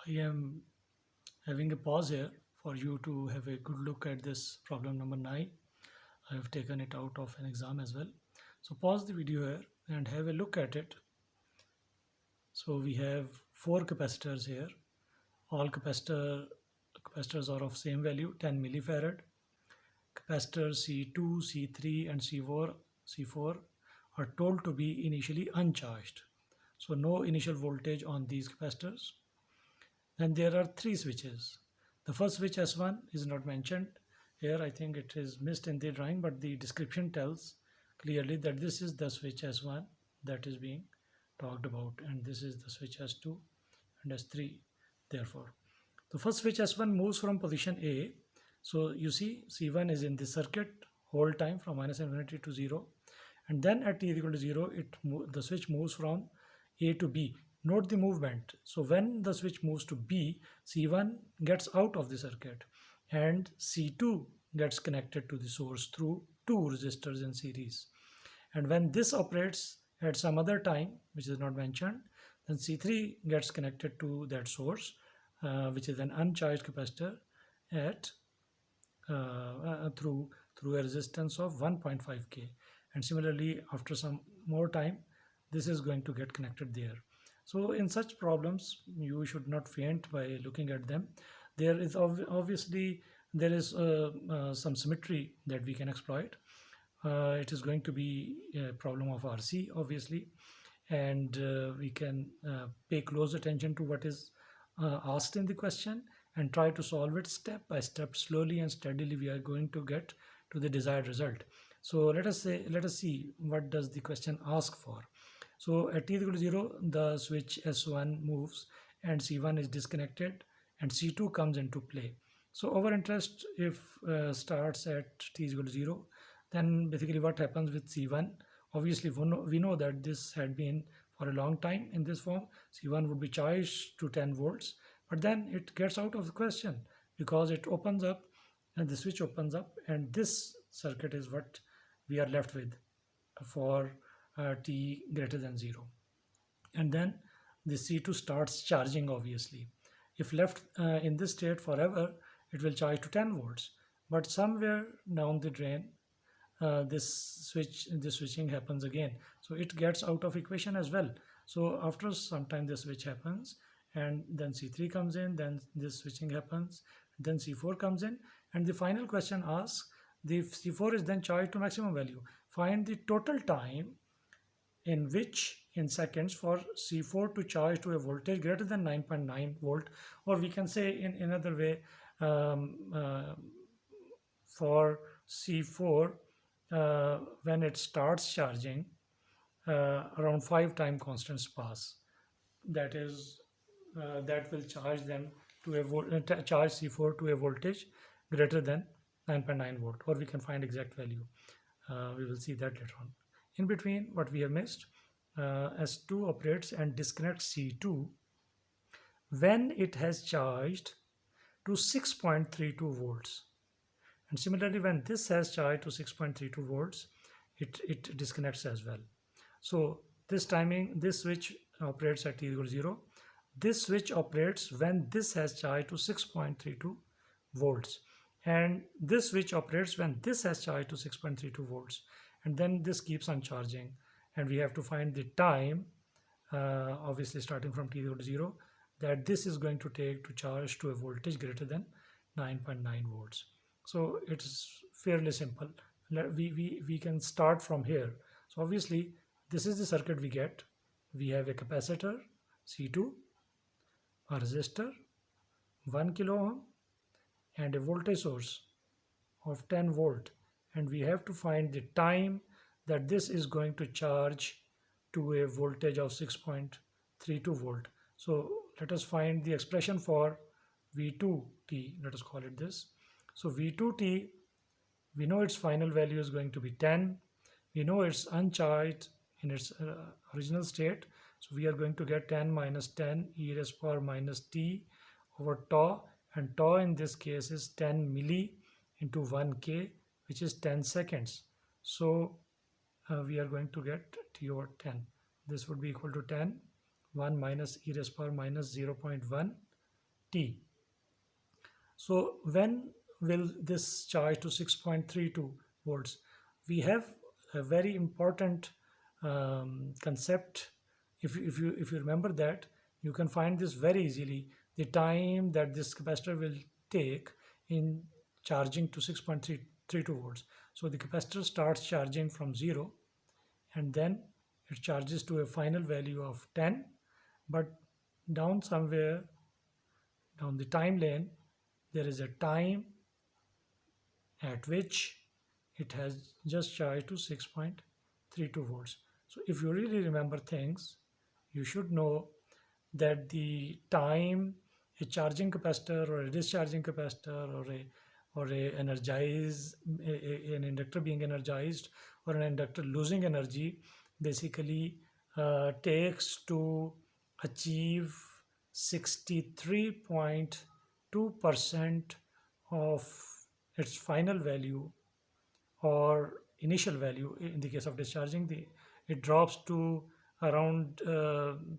I am having a pause here for you to have a good look at this problem number 9. I have taken it out of an exam as well. So pause the video here and have a look at it. So we have four capacitors here. All capacitors are of same value, 10 millifarad. Capacitors C2, C3 and C4 are told to be initially uncharged. So no initial voltage on these capacitors. Then there are three switches. The first switch S1 is not mentioned here. I think it is missed in the drawing, but the description tells clearly that this is the switch S1 that is being talked about, and this is the switch S2 and S3. Therefore, the first switch S1 moves from position A. So you see C1 is in the circuit whole time from minus infinity to 0, and then at t is equal to 0 the switch moves from A to B. Note the movement. So when the switch moves to B, C1 gets out of the circuit and C2 gets connected to the source through two resistors in series. And when this operates at some other time, which is not mentioned, then C3 gets connected to that source, which is an uncharged capacitor at through a resistance of 1.5k. And similarly, after some more time, this is going to get connected there. So in such problems, you should not faint by looking at them. There is obviously there is some symmetry that we can exploit. It is going to be a problem of RC, obviously, and we can pay close attention to what is asked in the question and try to solve it step by step, slowly and steadily. We are going to get to the desired result. So let us see what does the question ask for. So at t is equal to 0, the switch S1 moves and C1 is disconnected and C2 comes into play. So our interest if starts at t is equal to 0, then basically what happens with C1? Obviously we know that this had been for a long time in this form. C1 would be charged to 10 volts, but then it gets out of the question because it opens up and the switch opens up, and this circuit is what we are left with for t greater than 0. And then the C2 starts charging. Obviously, if left in this state forever, it will charge to 10 volts, but somewhere down the drain this switching happens again, so it gets out of equation as well. So after some time the switch happens and then C3 comes in, then this switching happens, then C4 comes in, and the final question asks the C4 is then charged to maximum value. Find the total time in which in seconds for C4 to charge to a voltage greater than 9.9 volt, or we can say in another way, for C4 when it starts charging, around 5 time constants pass. That is that will charge them to a charge C4 to a voltage greater than 9.9 volt, or we can find exact value. We will see that later on. In between, what we have missed, S2 operates and disconnects C2 when it has charged to 6.32 volts. And similarly, when this has charged to 6.32 volts, it disconnects as well. So this timing, this switch operates at t equals 0. This switch operates when this has charged to 6.32 volts. And this switch operates when this has charged to 6.32 volts. And then this keeps on charging. And we have to find the time, obviously starting from t equal to 0, that this is going to take to charge to a voltage greater than 9.9 volts. So it's fairly simple. We can start from here. So obviously this is the circuit we get. We have a capacitor C2, a resistor 1 kilo ohm, and a voltage source of 10 volt, and we have to find the time that this is going to charge to a voltage of 6.32 volt. So let us find the expression for V2t, let us call it this. So V2t, we know its final value is going to be 10. We know it's uncharged in its original state. So we are going to get 10 minus 10 e raised to power minus t over tau, and tau in this case is 10 milli into 1k, which is 10 seconds. So we are going to get t over 10. This would be equal to 10, 1 minus e raised to power minus 0.1 t. So when will this charge to 6.32 volts? We have a very important concept. If you remember that, you can find this very easily. The time that this capacitor will take in charging to 6.332 volts. So the capacitor starts charging from 0, and then it charges to a final value of 10, but down somewhere down the time lane there is a time at which it has just charged to 6.32 volts. So if you really remember things, you should know that the time a charging capacitor or a discharging capacitor or a an inductor being energized or an inductor losing energy basically takes to achieve 63.2% of its final value or initial value. In the case of discharging, it drops to around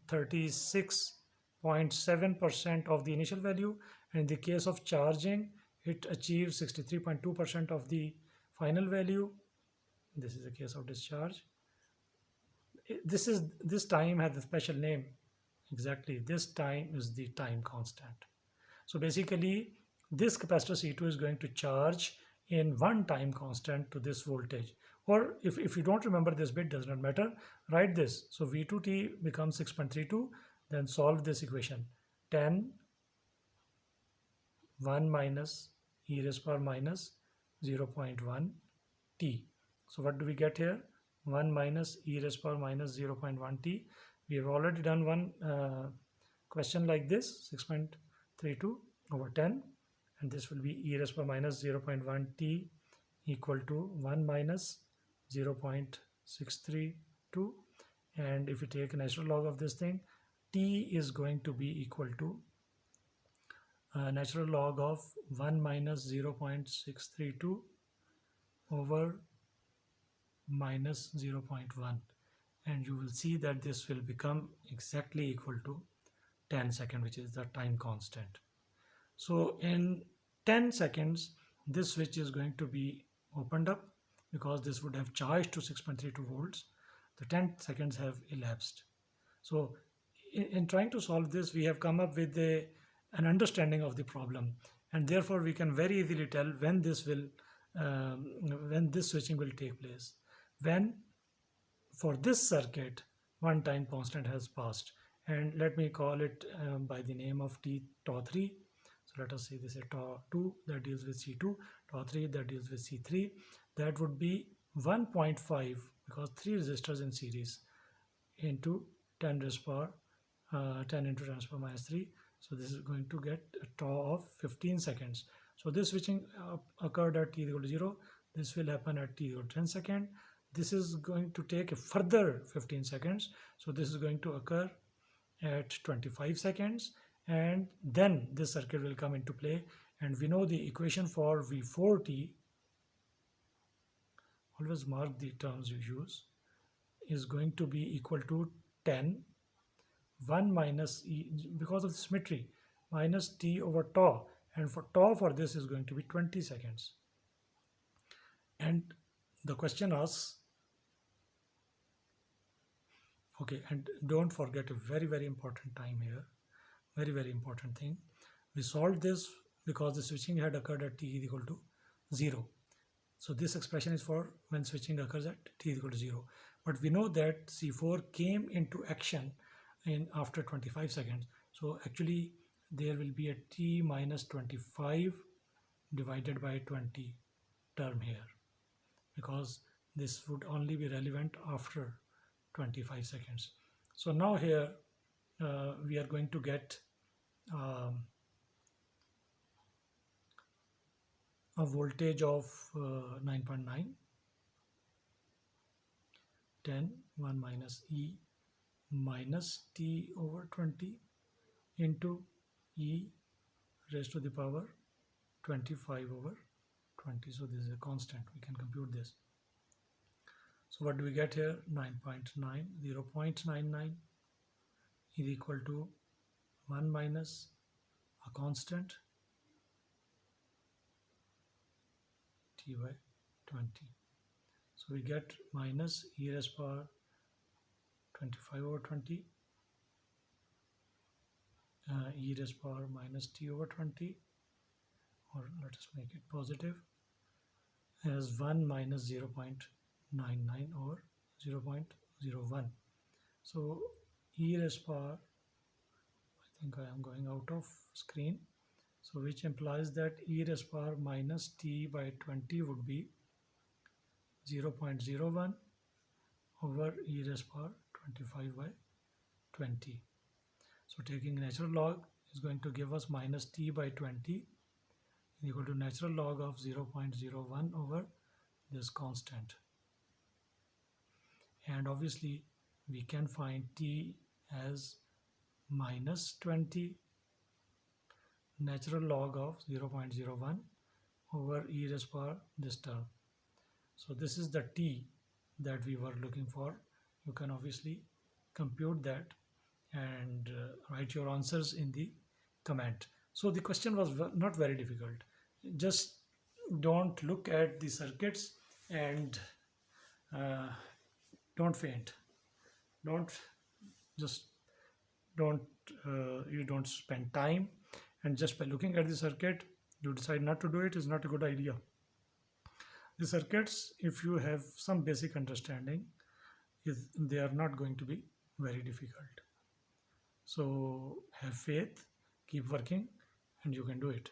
36.7% of the initial value, and in the case of charging it achieves 63.2% of the final value. This is the case of discharge. This time has a special name. Exactly, this time is the time constant. So basically this capacitor C2 is going to charge in one time constant to this voltage. Or if you don't remember this bit, does not matter, write this. So V2t becomes 6.32, then solve this equation. 10 1 minus e raised power minus 0.1 t. So what do we get here? 1 minus e raised power minus 0.1 t. We have already done one question like this, 6.32 over 10, and this will be e raised power minus 0.1 t equal to 1 minus 0.632, and if you take a natural log of this thing, t is going to be equal to natural log of 1 minus 0.632 over minus 0.1, and you will see that this will become exactly equal to 10 seconds, which is the time constant. So in 10 seconds this switch is going to be opened up because this would have charged to 6.32 volts. The 10 seconds have elapsed. So in trying to solve this, we have come up with an understanding of the problem, and therefore we can very easily tell when this switching will take place. When for this circuit one time constant has passed, and let me call it by the name of t tau 3. So let us say this is tau 2 that deals with C2, tau 3 that deals with C3. That would be 1.5, because 3 resistors in series, into 10 raised power 10 into 10 raised power minus 3. So this is going to get a tau of 15 seconds. So this switching occurred at t equal to 0. This will happen at t equal to 10 seconds. This is going to take a further 15 seconds. So this is going to occur at 25 seconds, and then this circuit will come into play, and we know the equation for V4t, always mark the terms you use, is going to be equal to 10 1 minus e, because of the symmetry, minus t over tau, and for tau for this is going to be 20 seconds. And the question asks, okay, and don't forget a very important time here, very important thing. We solved this because the switching had occurred at t equal to 0. So this expression is for when switching occurs at t equal to 0. But we know that C4 came into action in after 25 seconds. So actually there will be a t minus 25 divided by 20 term here, because this would only be relevant after 25 seconds. So now here we are going to get a voltage of 9.9, 10 1 minus e minus t over 20 into e raised to the power 25 over 20. So this is a constant, we can compute this. So what do we get here? 9.9, 0.99 is equal to 1 minus a constant t by 20. So we get minus e raised power 25 over 20, e raised power minus t over 20, or let us make it positive, as 1 minus 0.99 over 0.01. So e raised power, I think I am going out of screen, so which implies that e raised power minus t by 20 would be 0.01 over e raised power 25 by 20. So taking natural log is going to give us minus t by 20 equal to natural log of 0.01 over this constant. And obviously we can find t as minus 20 natural log of 0.01 over e raised power this term. So this is the t that we were looking for. You can obviously compute that and write your answers in the comment. So the question was not very difficult. Just don't look at the circuits and uh, don't faint. Don't just don't you don't spend time, and just by looking at the circuit you decide not to do it is not a good idea. The circuits, if you have some basic understanding, they are not going to be very difficult. So have faith, keep working, and you can do it.